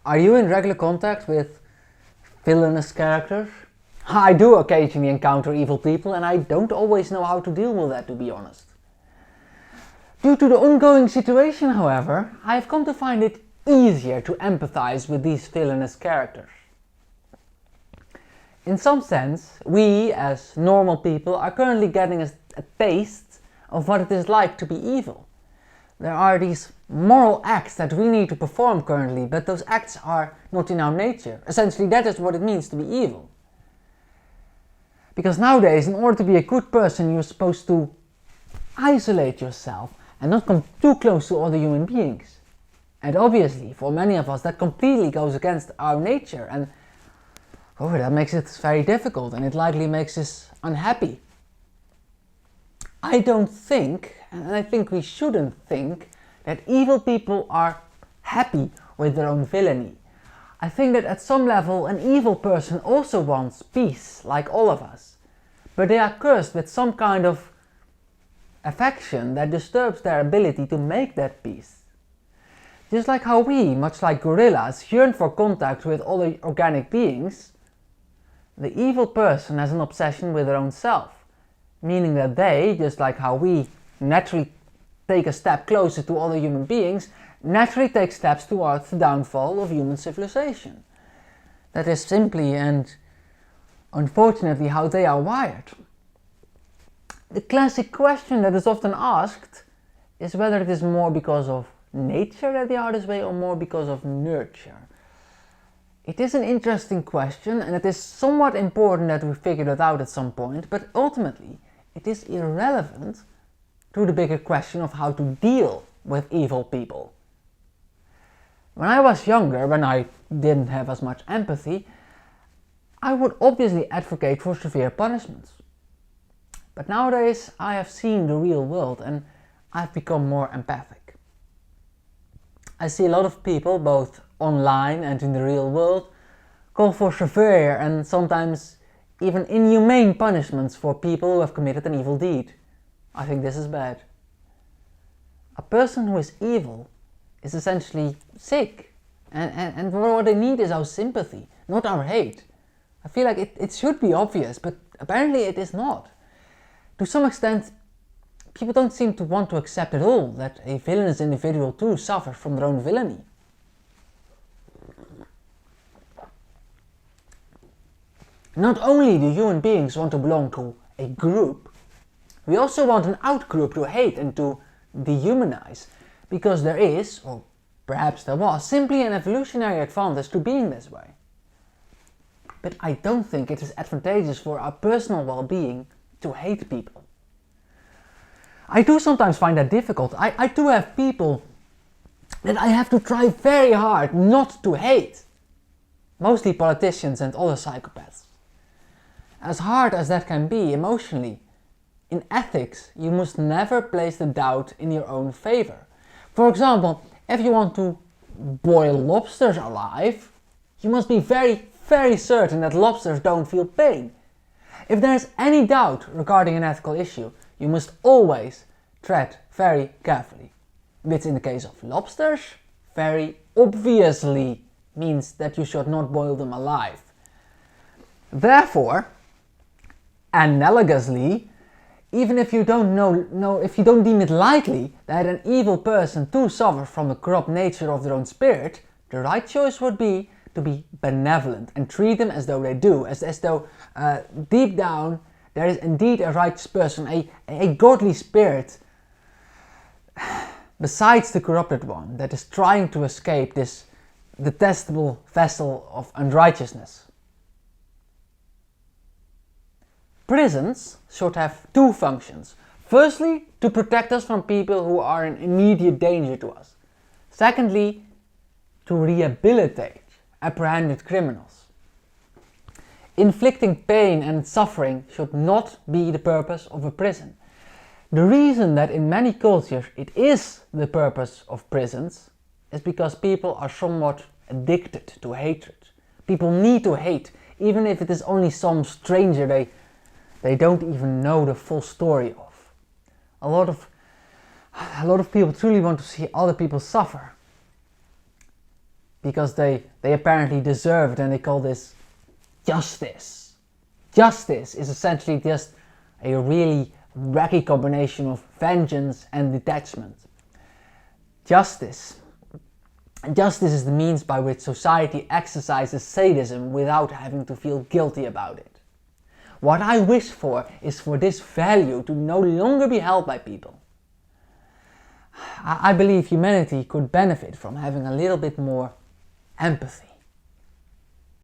Are you in regular contact with villainous characters? I do occasionally encounter evil people and I don't always know how to deal with that, to be honest. Due to the ongoing situation, however, I have come to find it easier to empathize with these villainous characters. In some sense, we as normal people are currently getting a taste of what it is like to be evil. There are these moral acts that we need to perform currently, but those acts are not in our nature. Essentially, that is what it means to be evil. Because nowadays, in order to be a good person, you're supposed to isolate yourself and not come too close to other human beings. And obviously, for many of us, that completely goes against our nature, and that makes it very difficult, and it likely makes us unhappy. I don't think, and I think we shouldn't think, that evil people are happy with their own villainy. I think that at some level an evil person also wants peace, like all of us. But they are cursed with some kind of affection that disturbs their ability to make that peace. Just like how we, much like gorillas, yearn for contact with other organic beings, the evil person has an obsession with their own self. Meaning that they, just like how we naturally take a step closer to other human beings, naturally take steps towards the downfall of human civilization. That is simply and unfortunately how they are wired. The classic question that is often asked is whether it is more because of nature that they are this way or more because of nurture. It is an interesting question, and it is somewhat important that we figure it out at some point, but ultimately it is irrelevant to the bigger question of how to deal with evil people. When I was younger, when I didn't have as much empathy, I would obviously advocate for severe punishments. But nowadays I have seen the real world and I've become more empathic. I see a lot of people, both online and in the real world, call for severe and sometimes even inhumane punishments for people who have committed an evil deed. I think this is bad. A person who is evil is essentially sick, and what they need is our sympathy, not our hate. I feel like it should be obvious, but apparently it is not. To some extent, people don't seem to want to accept at all that a villainous individual too suffers from their own villainy. Not only do human beings want to belong to a group, we also want an outgroup to hate and to dehumanize, because there is, or perhaps there was, simply an evolutionary advantage to being this way. But I don't think it is advantageous for our personal well-being to hate people. I do sometimes find that difficult. I do have people that I have to try very hard not to hate. Mostly politicians and other psychopaths. As hard as that can be emotionally, in ethics you must never place the doubt in your own favor. For example, if you want to boil lobsters alive, you must be very, very certain that lobsters don't feel pain. If there is any doubt regarding an ethical issue, you must always tread very carefully. Which in the case of lobsters, very obviously means that you should not boil them alive. Therefore, analogously, even if you don't deem it likely that an evil person too suffers from the corrupt nature of their own spirit, the right choice would be to be benevolent and treat them as though they do, as though deep down there is indeed a righteous person, a godly spirit besides the corrupted one that is trying to escape this detestable vessel of unrighteousness. Prisons should have two functions. Firstly, to protect us from people who are in immediate danger to us. Secondly, to rehabilitate apprehended criminals. Inflicting pain and suffering should not be the purpose of a prison. The reason that in many cultures it is the purpose of prisons is because people are somewhat addicted to hatred. People need to hate, even if it is only some stranger they don't even know the full story of. A lot of people truly want to see other people suffer. because they apparently deserve it, and they call this justice. Justice is essentially just a really wacky combination of vengeance and detachment. Justice is the means by which society exercises sadism without having to feel guilty about it. What I wish for is for this value to no longer be held by people. I believe humanity could benefit from having a little bit more empathy.